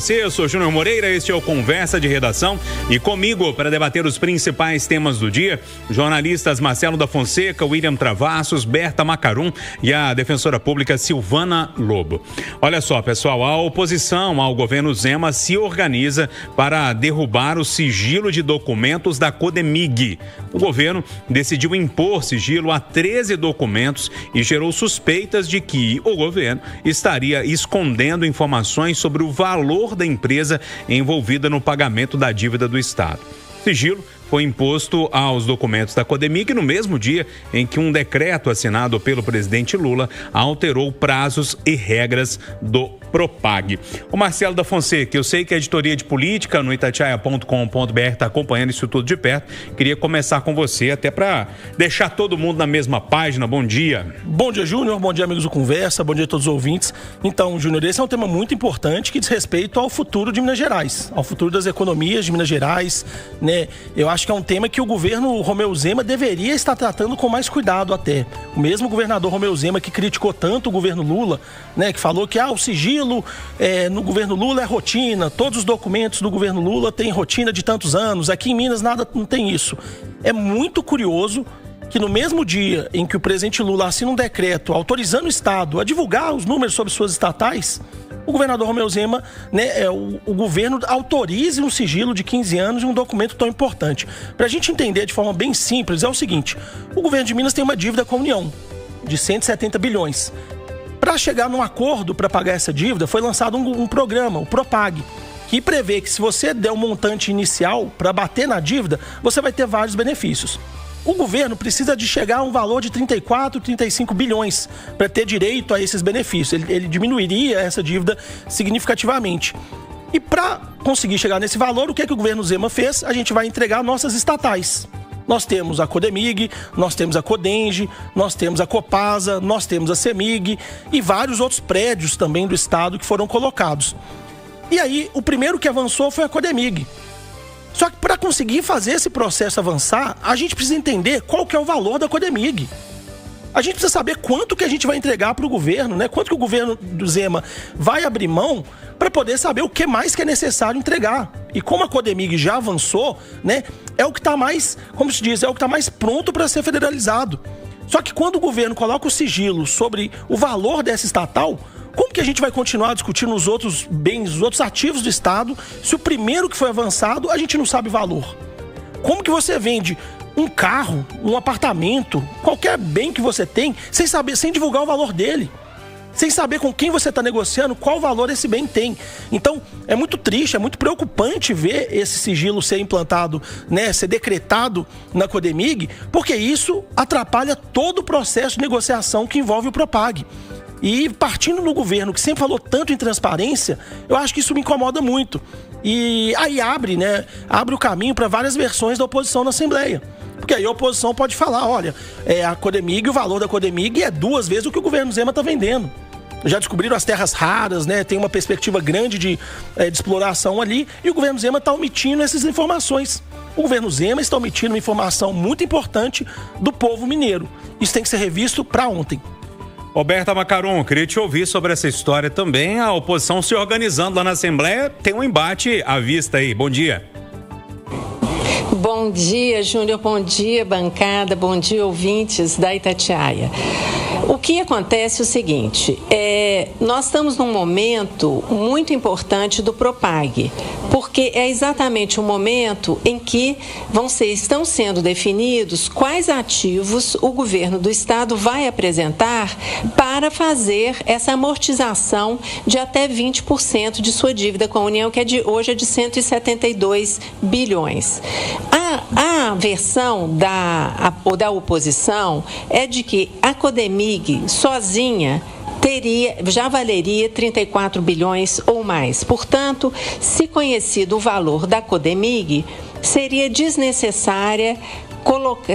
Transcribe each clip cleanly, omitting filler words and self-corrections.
Eu sou Júnior Moreira, este é o Conversa de Redação e comigo para debater os principais temas do dia, jornalistas Marcelo da Fonseca, William Travassos, Berta Macarum e a defensora pública Silvana Lobo. Olha só, pessoal, a oposição ao governo Zema se organiza para derrubar o sigilo de documentos da Codemig. O governo decidiu impor sigilo a 13 documentos e gerou suspeitas de que o governo estaria escondendo informações sobre o valor da empresa envolvida no pagamento da dívida do Estado. O sigilo foi imposto aos documentos da Codemig no mesmo dia em que um decreto assinado pelo presidente Lula alterou prazos e regras do Propag. O Marcelo da Fonseca, eu sei que a editoria de política no itatiaia.com.br está acompanhando isso tudo de perto. Queria começar com você, até para deixar todo mundo na mesma página. Bom dia. Bom dia, Júnior. Bom dia, amigos do Conversa. Bom dia a todos os ouvintes. Então, Júnior, esse é um tema muito importante que diz respeito ao futuro de Minas Gerais, ao futuro das economias de Minas Gerais, né? Eu acho que é um tema que o governo Romeu Zema deveria estar tratando com mais cuidado até. O mesmo governador Romeu Zema que criticou tanto o governo Lula, né? Que falou que o sigilo no governo Lula é rotina, todos os documentos do governo Lula têm rotina de tantos anos, aqui em Minas nada, não tem isso. É muito curioso que no mesmo dia em que o presidente Lula assina um decreto autorizando o Estado a divulgar os números sobre suas estatais, o governador Romeu Zema, né, o governo autorize um sigilo de 15 anos em um documento tão importante. Para a gente entender de forma bem simples, é o seguinte: o governo de Minas tem uma dívida com a União de 170 bilhões. Para chegar num acordo para pagar essa dívida, foi lançado um programa, o Propag, que prevê que se você der um montante inicial para bater na dívida, você vai ter vários benefícios. O governo precisa de chegar a um valor de 34, 35 bilhões para ter direito a esses benefícios. Ele diminuiria essa dívida significativamente. E para conseguir chegar nesse valor, o que é que o governo Zema fez? A gente vai entregar nossas estatais. Nós temos a Codemig, nós temos a Codenge, nós temos a Copasa, nós temos a Semig e vários outros prédios também do Estado que foram colocados. E aí, o primeiro que avançou foi a Codemig. Só que para conseguir fazer esse processo avançar, a gente precisa entender qual que é o valor da Codemig. A gente precisa saber quanto que a gente vai entregar para o governo, né? Quanto que o governo do Zema vai abrir mão para poder saber o que mais que é necessário entregar. E como a Codemig já avançou, né? É o que está mais, como se diz, é o que está mais pronto para ser federalizado. Só que quando o governo coloca o sigilo sobre o valor dessa estatal, como que a gente vai continuar discutindo os outros bens, os outros ativos do Estado, se o primeiro que foi avançado a gente não sabe o valor? Como que você vende um carro, um apartamento, qualquer bem que você tem, sem saber, sem divulgar o valor dele? Sem saber com quem você está negociando, qual valor esse bem tem. Então, é muito triste, é muito preocupante ver esse sigilo ser implantado, né, ser decretado na Codemig, porque isso atrapalha todo o processo de negociação que envolve o Propag. E partindo do governo, que sempre falou tanto em transparência, eu acho que isso me incomoda muito. E aí abre o caminho para várias versões da oposição na Assembleia. Porque aí a oposição pode falar, olha, a Codemig, o valor da Codemig é 2 vezes o que o governo Zema está vendendo. Já descobriram as terras raras, né? Tem uma perspectiva grande de exploração ali, e o governo Zema está omitindo essas informações. O governo Zema está omitindo uma informação muito importante do povo mineiro. Isso tem que ser revisto para ontem. Berta Macarum, queria te ouvir sobre essa história também. A oposição se organizando lá na Assembleia, tem um embate à vista aí. Bom dia. Bom dia, Júnior. Bom dia, bancada. Bom dia, ouvintes da Itatiaia. O que acontece é o seguinte, nós estamos num momento muito importante do Propag, porque é exatamente o momento em que estão sendo definidos quais ativos o governo do Estado vai apresentar para fazer essa amortização de até 20% de sua dívida com a União, que hoje é de 172 bilhões. A versão da oposição é de que a Codemig sozinha já valeria 34 bilhões ou mais. Portanto, se conhecido o valor da Codemig, seria desnecessária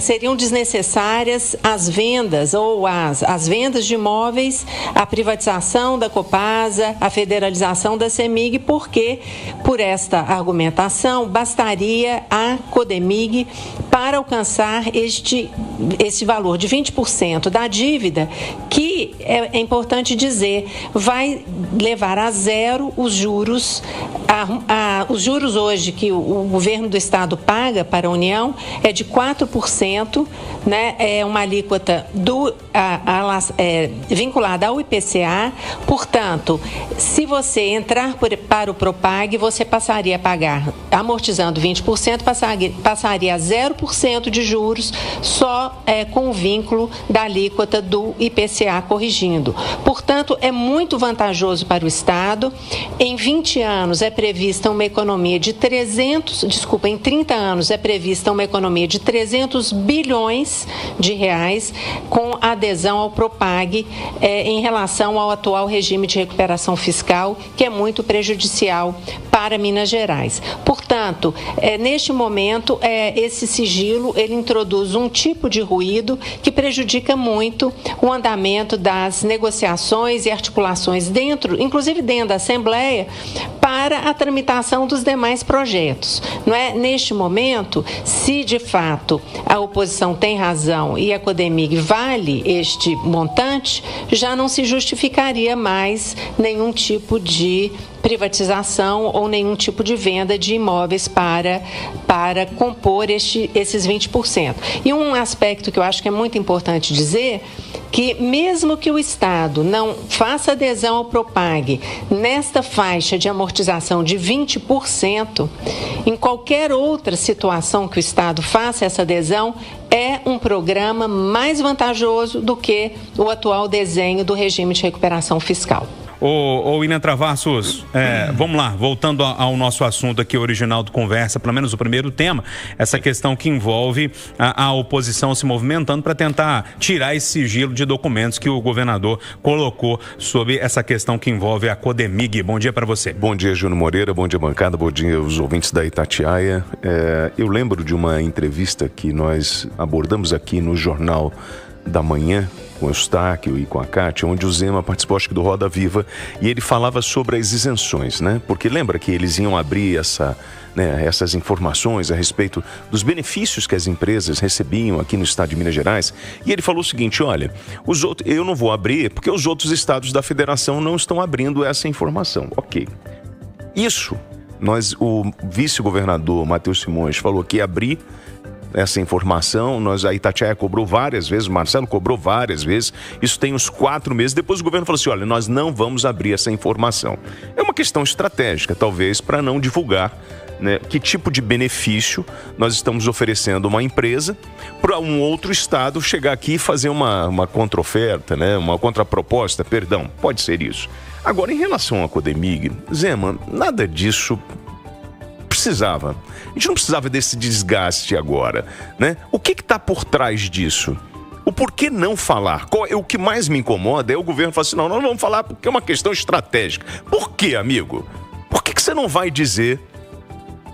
seriam desnecessárias as vendas ou as vendas de imóveis, a privatização da Copasa, a federalização da CEMIG, porque, por esta argumentação, bastaria a Codemig para alcançar este valor de 20% da dívida, que é importante dizer, vai levar a zero os juros. Os juros hoje que o governo do estado paga para a União é de 4%, né? É uma alíquota vinculada ao IPCA. Portanto, se você entrar para o Propag, você passaria a pagar, amortizando 20%, passaria a 0% de juros só com o vínculo da alíquota do IPCA corrigindo. Portanto, é muito vantajoso para o estado. Em 20 anos é prevista uma economia de em 30 anos é prevista uma economia de 300 bilhões de reais com adesão ao Propag em relação ao atual regime de recuperação fiscal, que é muito prejudicial para Minas Gerais. Portanto, neste momento, esse sigilo ele introduz um tipo de ruído que prejudica muito o andamento das negociações e articulações inclusive dentro da Assembleia, para a tramitação dos demais projetos. Não é? Neste momento, se de fato a oposição tem razão e a Codemig vale este montante, já não se justificaria mais nenhum tipo de privatização ou nenhum tipo de venda de imóveis para compor esses 20%. E um aspecto que eu acho que é muito importante dizer, que mesmo que o Estado não faça adesão ao Propag nesta faixa de amortização de 20%, em qualquer outra situação que o Estado faça essa adesão, é um programa mais vantajoso do que o atual desenho do regime de recuperação fiscal. Ô William Travassos, vamos lá, voltando ao nosso assunto aqui original do Conversa, pelo menos o primeiro tema, essa questão que envolve a oposição se movimentando para tentar tirar esse sigilo de documentos que o governador colocou sobre essa questão que envolve a Codemig. Bom dia para você. Bom dia, Júnior Moreira, bom dia, bancada, bom dia aos ouvintes da Itatiaia. Eu lembro de uma entrevista que nós abordamos aqui no Jornal da Manhã, com o Eustáquio e com a Cátia, onde o Zema participou, acho que do Roda Viva, e ele falava sobre as isenções, né? Porque lembra que eles iam abrir essas informações a respeito dos benefícios que as empresas recebiam aqui no estado de Minas Gerais, e ele falou o seguinte, olha, eu não vou abrir porque os outros estados da federação não estão abrindo essa informação. Ok. Isso, o vice-governador Matheus Simões falou que ia abrir essa informação, a Itatiaia cobrou várias vezes, o Marcelo cobrou várias vezes, isso tem uns 4 meses, depois o governo falou assim, olha, nós não vamos abrir essa informação. É uma questão estratégica, talvez, para não divulgar, né, que tipo de benefício nós estamos oferecendo a uma empresa para um outro estado chegar aqui e fazer uma contra-oferta, né, uma contraproposta, perdão, pode ser isso. Agora, em relação à Codemig, Zema, nada disso precisava. A gente não precisava desse desgaste agora, né? O que está por trás disso? O porquê não falar? O que mais me incomoda é o governo falar assim, não vamos falar porque é uma questão estratégica. Por quê, amigo? Por que você não vai dizer,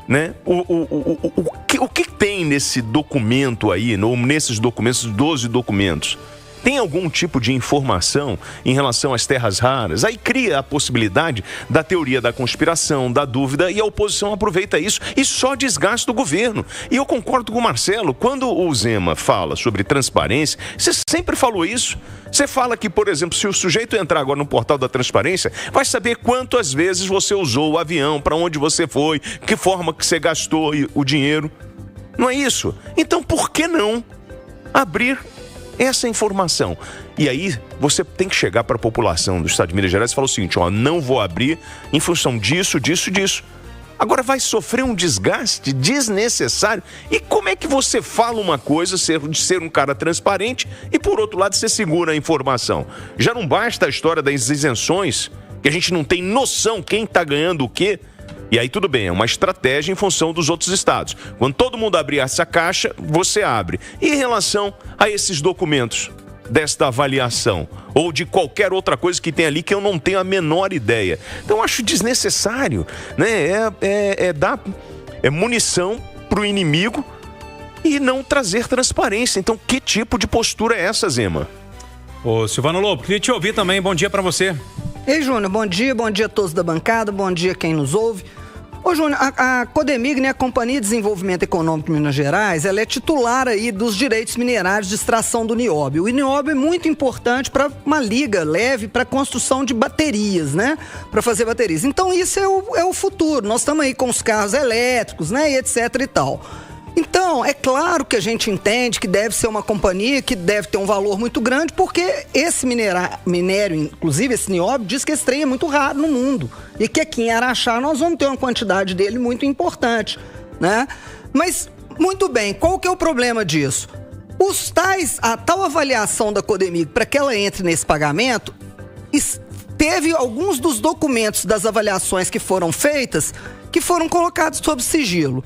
né? O que tem nesse documento aí, ou nesses documentos, 12 documentos? Tem algum tipo de informação em relação às terras raras? Aí cria a possibilidade da teoria da conspiração, da dúvida, e a oposição aproveita isso e só desgasta o governo. E eu concordo com o Marcelo, quando o Zema fala sobre transparência, você sempre falou isso. Você fala que, por exemplo, se o sujeito entrar agora no portal da transparência, vai saber quantas vezes você usou o avião, para onde você foi, que forma que você gastou o dinheiro. Não é isso? Então, por que não abrir essa informação? E aí você tem que chegar para a população do estado de Minas Gerais e falar o seguinte, não vou abrir em função disso. Agora vai sofrer um desgaste desnecessário. E como é que você fala uma coisa de ser um cara transparente e por outro lado você segura a informação? Já não basta a história das isenções, que a gente não tem noção quem está ganhando o quê? E aí tudo bem, é uma estratégia em função dos outros estados. Quando todo mundo abrir essa caixa, você abre. E em relação a esses documentos desta avaliação, ou de qualquer outra coisa que tem ali que eu não tenho a menor ideia. Então eu acho desnecessário, né? É dar munição para o inimigo e não trazer transparência. Então, que tipo de postura é essa, Zema? Ô, Silvano Lobo, queria te ouvir também. Bom dia para você. Ei, Júnior, bom dia a todos da bancada, bom dia quem nos ouve. Ô, Júnior, a Codemig, né, a Companhia de Desenvolvimento Econômico de Minas Gerais, ela é titular aí dos direitos minerários de extração do nióbio. O nióbio é muito importante para uma liga leve para construção de baterias, né, para fazer baterias. Então isso é o futuro. Nós estamos aí com os carros elétricos, né, e etc e tal. Então, é claro que a gente entende que deve ser uma companhia que deve ter um valor muito grande, porque esse minério, inclusive esse nióbio, diz que esse trem é muito raro no mundo. E que aqui em Araxá nós vamos ter uma quantidade dele muito importante, né? Mas, muito bem, qual que é o problema disso? A tal avaliação da Codemig, para que ela entre nesse pagamento, teve alguns dos documentos das avaliações que foram feitas, que foram colocados sob sigilo.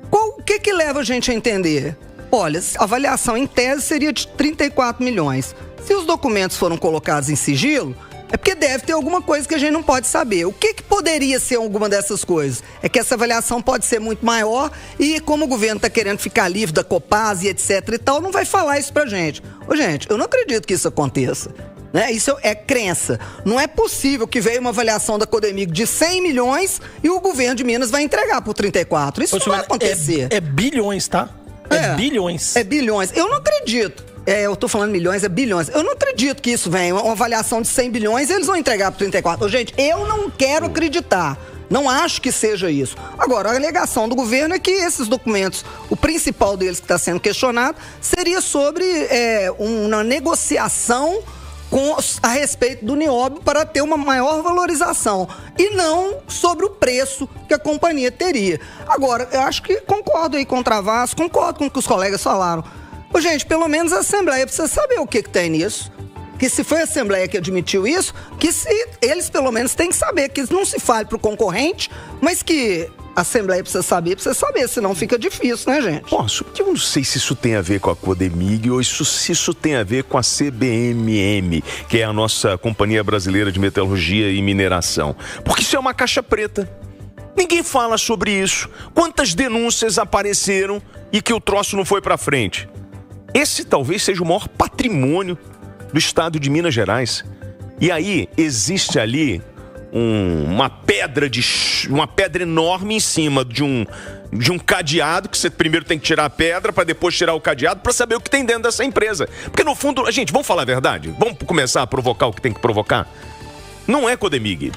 O que leva a gente a entender? Olha, a avaliação em tese seria de 34 milhões. Se os documentos foram colocados em sigilo, é porque deve ter alguma coisa que a gente não pode saber. O que poderia ser alguma dessas coisas? É que essa avaliação pode ser muito maior e como o governo está querendo ficar livre da Copasa e etc e tal, não vai falar isso pra gente. Ô, gente, eu não acredito que isso aconteça. Né? Isso é crença. Não é possível que veio uma avaliação da Codemig de 100 milhões e o governo de Minas vai entregar por 34. Isso não vai acontecer. É bilhões, tá? É bilhões. É bilhões. Eu não acredito. Eu tô falando milhões, é bilhões. Eu não acredito que isso venha. Uma avaliação de 100 bilhões, eles vão entregar por 34. Ô, gente, eu não quero acreditar. Não acho que seja isso. Agora, a alegação do governo é que esses documentos, o principal deles que está sendo questionado, seria sobre uma negociação a respeito do nióbio para ter uma maior valorização e não sobre o preço que a companhia teria. Agora, eu acho que concordo aí com o Travassos, concordo com o que os colegas falaram. Ô, gente, pelo menos a Assembleia precisa saber o que tem nisso. Que se foi a Assembleia que admitiu isso, que eles pelo menos têm que saber, que não se fale para o concorrente, mas que a Assembleia precisa saber, senão fica difícil, né, gente? Posso? Eu não sei se isso tem a ver com a Codemig ou se isso tem a ver com a CBMM, que é a nossa Companhia Brasileira de Metalurgia e Mineração. Porque isso é uma caixa preta. Ninguém fala sobre isso. Quantas denúncias apareceram e que o troço não foi para frente? Esse talvez seja o maior patrimônio do estado de Minas Gerais. E aí existe ali uma pedra enorme em cima de um cadeado, que você primeiro tem que tirar a pedra para depois tirar o cadeado para saber o que tem dentro dessa empresa. Porque no fundo, gente, vamos falar a verdade? Vamos começar a provocar o que tem que provocar? Não é Codemig.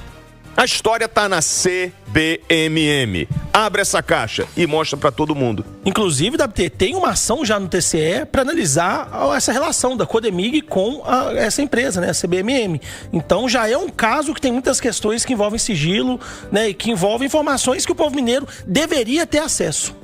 A história tá na CBMM. Abre essa caixa e mostra para todo mundo. Inclusive, tem uma ação já no TCE para analisar essa relação da Codemig com essa empresa, né, a CBMM. Então já é um caso que tem muitas questões que envolvem sigilo, né, e que envolvem informações que o povo mineiro deveria ter acesso.